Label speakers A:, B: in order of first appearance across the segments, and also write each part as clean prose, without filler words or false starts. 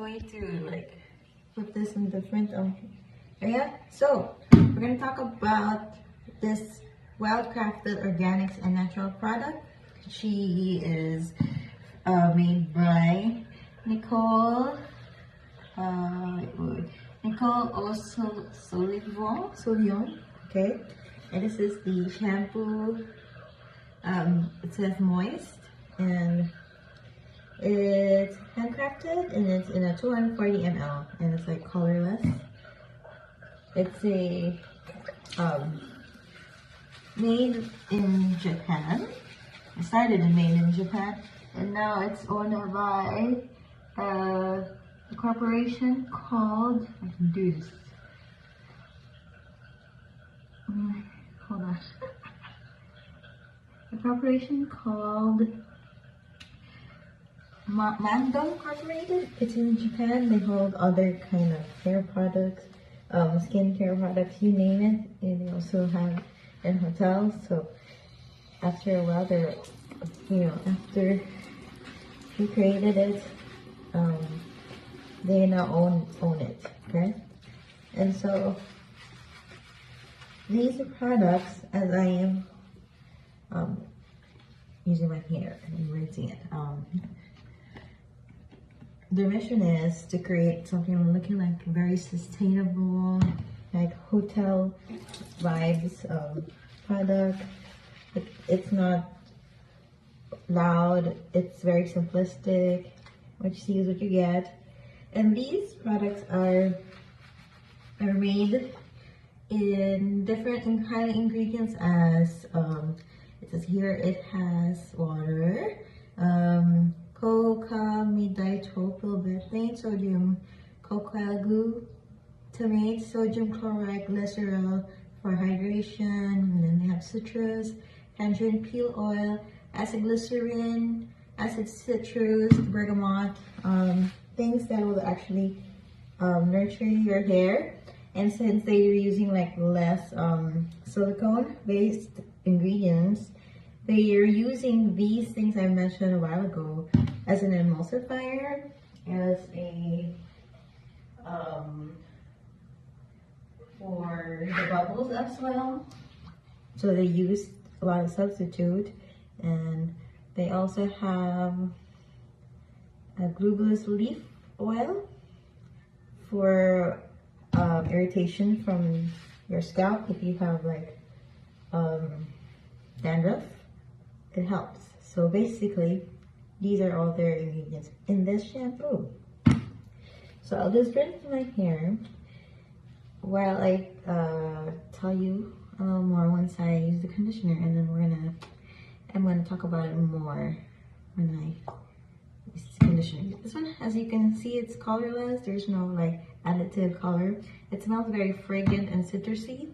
A: way to like put this in different area. So we're gonna talk about this Wildcrafted Organics and Natural product. She is made by Nicole. Nicole Solion. Okay, and this is the shampoo. It says moist, and it's handcrafted, and it's in a 240 ml, and it's like colorless. It's a made in Japan. It started made in Japan, and now it's owned by a corporation called, I can do this. Hold on. A corporation called Mando Incorporated. It's in Japan. They hold other kind of hair products, skincare products, you name it. And they also have in hotels. So after a while, they're, after he created it, they now own it. Okay, and so these are products as I am using my hair and rinsing it. Their mission is to create something looking like very sustainable, like hotel vibes product. It's not loud, it's very simplistic. What you see is what you get. And these products are made in different kind of ingredients as it says here. It has water, coca miditropylbetaine, sodium cocoa glutamate, sodium chloride, glycerol for hydration, and then they have citrus, tangerine peel oil, acid glycerin, acid citrus, bergamot, things that will actually nurture your hair. And since they're using like less silicone based ingredients, they are using these things I mentioned a while ago as an emulsifier, as a for the bubbles as well. So they use a lot of substitute, and they also have a glucose leaf oil for irritation from your scalp. If you have like dandruff, it helps. So basically, these are all their ingredients in this shampoo. So I'll just rinse my hair while I tell you a little more once I use the conditioner, and then I'm gonna talk about it more when I use the conditioner. This one, as you can see, it's colorless. There's no like additive color. It smells very fragrant and citrusy.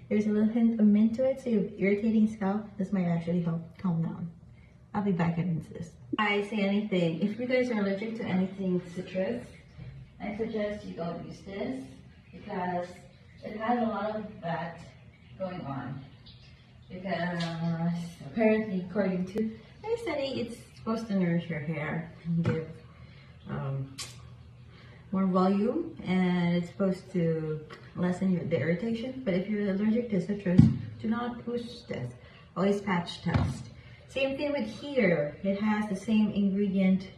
A: There's a little hint of mint to it, so you have irritating scalp. This might actually help calm down. I'll be back into this. I say anything. If you guys are allergic to anything citrus, I suggest you don't use this because it has a lot of that going on. Because apparently, according to my study, it's supposed to nourish your hair and give more volume, and it's supposed to lessen the irritation. But if you're allergic to citrus, do not push this. Always patch test. Same thing with here. It has the same ingredient.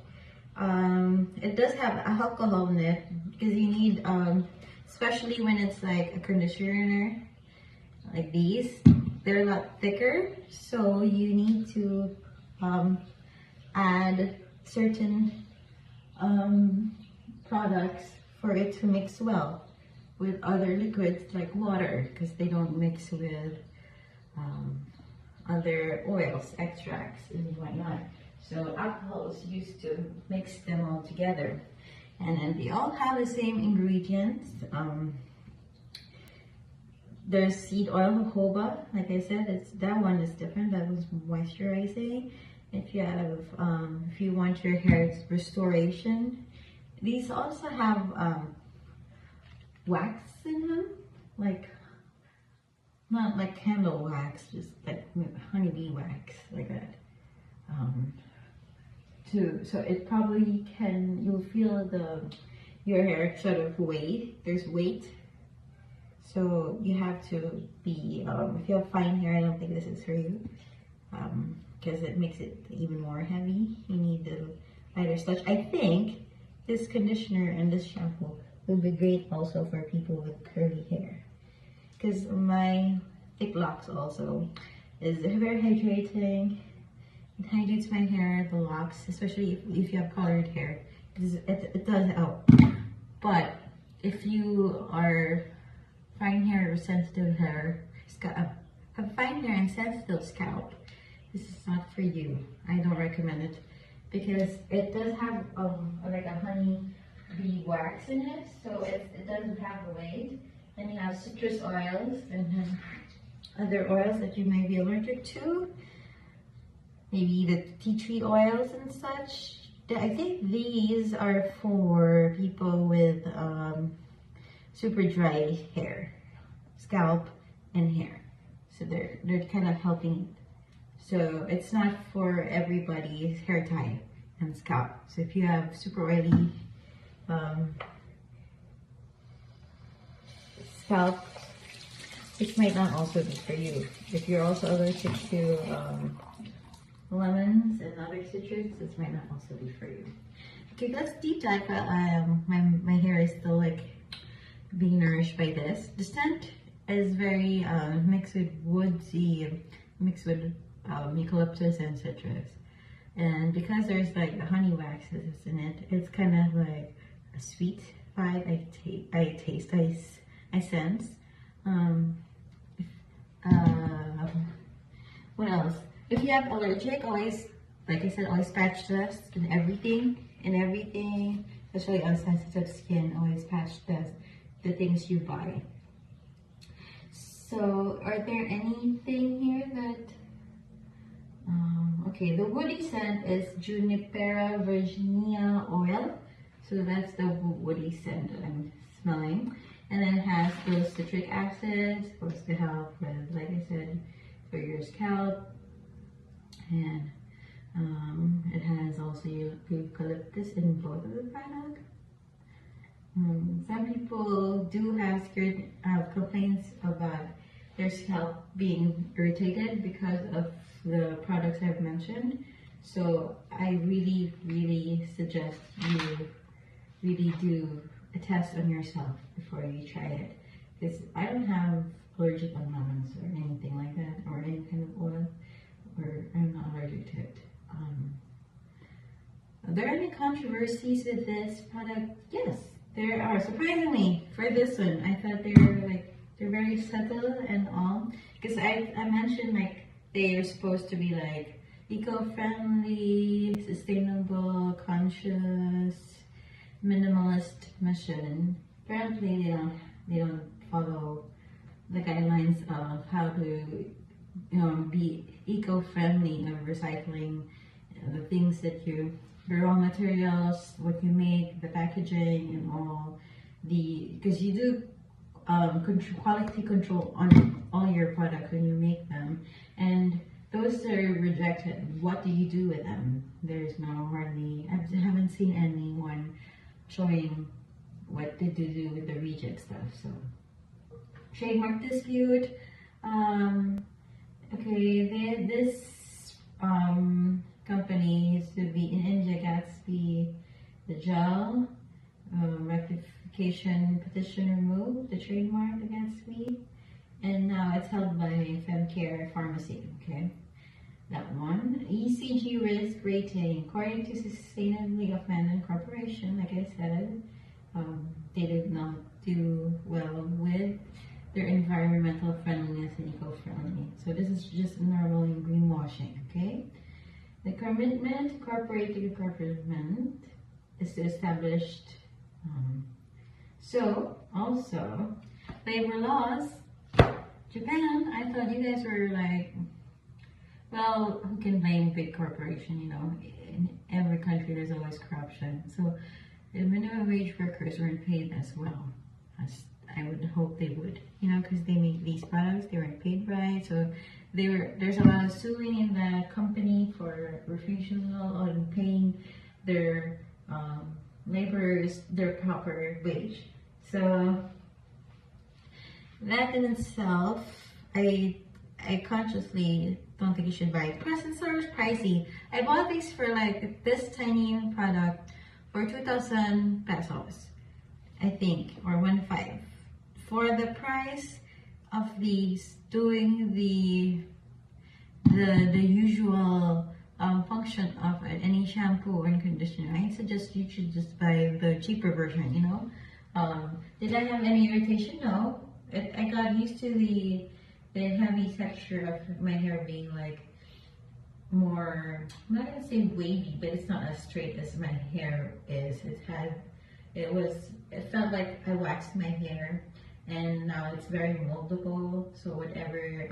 A: It does have alcohol in it because you need, especially when it's like a conditioner like these, they're a lot thicker. So you need to add certain products for it to mix well with other liquids like water, because they don't mix with other oils, extracts, and whatnot. So alcohol is used to mix them all together, and then they all have the same ingredients. There's seed oil, jojoba. Like I said, that one is different. That was moisturizing. If you want your hair's restoration, these also have wax in them, like not like candle wax, just like honeybee wax, like that. So it probably you'll feel your hair sort of weight. There's weight. So you have to be, if you have fine hair, I don't think this is for you. Because it makes it even more heavy. You need the lighter touch. I think this conditioner and this shampoo will be great also for people with curly hair. Because my thick locks also is very hydrating. It hydrates my hair, the locks, especially if you have colored hair. It does help. But if you are fine hair or sensitive hair, have fine hair and sensitive scalp, this is not for you. I don't recommend it because it does have like a honey bee wax in it, so it doesn't have the weight. And you have citrus oils and other oils that you may be allergic to, maybe the tea tree oils and such. I think these are for people with super dry hair, scalp and hair. So they're kind of helping. So it's not for everybody's hair type and scalp. So if you have super oily scalp, which might not also be for you. If you're also allergic to lemons and other citrus, this might not also be for you. Okay, let's deep dive. My hair is still like being nourished by this. The scent is very mixed with woodsy, mixed with eucalyptus and citrus. And because there's like the honey waxes in it, it's kind of like a sweet vibe. I sense. What else? If you have allergic, always, like I said, always patch test in everything, especially on sensitive skin, always patch test the things you buy. So, are there anything here that, okay, the woody scent is Junipera virginia oil. So that's the woody scent that I'm smelling. And then it has those citric acids, supposed to help with, like I said, for your scalp. And it has also eucalyptus in both of the products. Some people do have complaints about their scalp being irritated because of the products I've mentioned. So I really, really suggest you really do a test on yourself before you try it. Because I don't have allergic on lemons or anything like that, or any kind of oil, or I'm not allergic to it. Are there any controversies with this product? Yes, there are. Surprisingly, for this one, I thought they're very subtle and all. Because I mentioned like they are supposed to be like eco-friendly, sustainable, conscious, minimalist mission. Apparently, they don't follow the guidelines of how to be eco-friendly of recycling the things that the raw materials, what you make, the packaging, and all because you do quality control on all your products when you make them, and those are rejected. What do you do with them? There's I haven't seen anyone showing what did you do with the reject stuff. So trademark dispute. Okay, this company used to be in India, Gatsby, the gel rectification petition removed the trademark of Gatsby, and now it's held by Femcare Pharmacy. Okay, that one. ECG risk rating, according to Sustainably Offended Corporation, like I said, they did not do well with their environmental friendliness and eco-friendly. So this is just normally greenwashing, okay? The commitment, corporate government, is established. So, also, labor laws. Japan, I thought you guys were like, well, who can blame big corporation, In every country, there's always corruption. So, the minimum wage workers weren't paid as well as I would hope they would, because they make these products, they weren't paid right. So there's a lot of suing in the company for refusal on paying their laborers their proper wage. So that in itself, I consciously don't think you should buy it. Plus, it's sort of pricey. I bought these for like this tiny product for 2,000 pesos, I think, or 1.5. For the price of these, doing the usual function of any shampoo and conditioner, I suggest you should just buy the cheaper version. You know, did I have any irritation? No. I got used to the heavy texture of my hair being like more, I'm not gonna say wavy, but it's not as straight as my hair is. It felt like I waxed my hair, and now it's very moldable. So whatever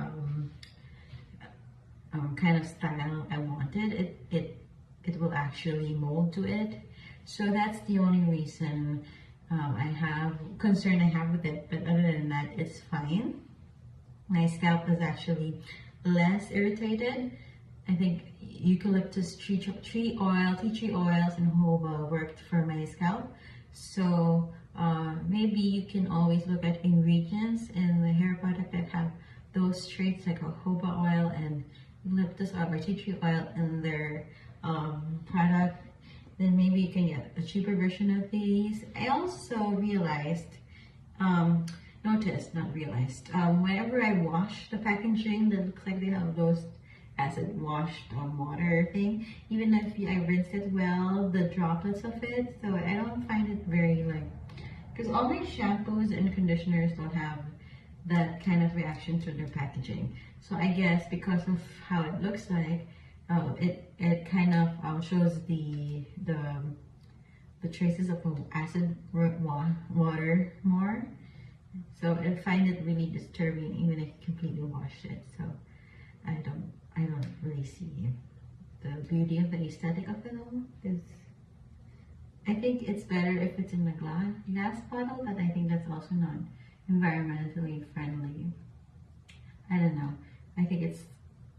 A: kind of style I wanted, it will actually mold to it. So that's the only reason concern I have with it. But other than that, it's fine. My scalp is actually less irritated. I think eucalyptus tea tree oils, and jojoba worked for my scalp. So maybe you can always look at ingredients in the hair product that have those traits, like jojoba oil and eucalyptus oil or tea tree oil in their product. Then maybe you can get a cheaper version of these. I also whenever I wash the packaging, that looks like they have those acid washed water thing. Even if I rinse it well, the droplets of it, so I don't find it very because all my shampoos and conditioners don't have that kind of reaction to their packaging. So I guess because of how it looks like, it kind of shows the traces of acid water more. So I find it really disturbing even if you completely wash it. So I don't really see the beauty of the aesthetic of it all. Because I think it's better if it's in a glass bottle, but I think that's also not environmentally friendly. I don't know. I think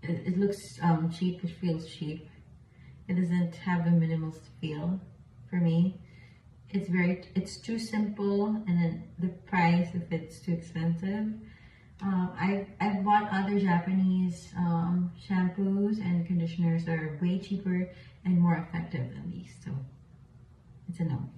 A: it looks cheap. It feels cheap. It doesn't have a minimalist feel for me. It's too simple, and then the price, if it's too expensive. I've bought other Japanese shampoos and conditioners that are way cheaper and more effective than these, so it's a no.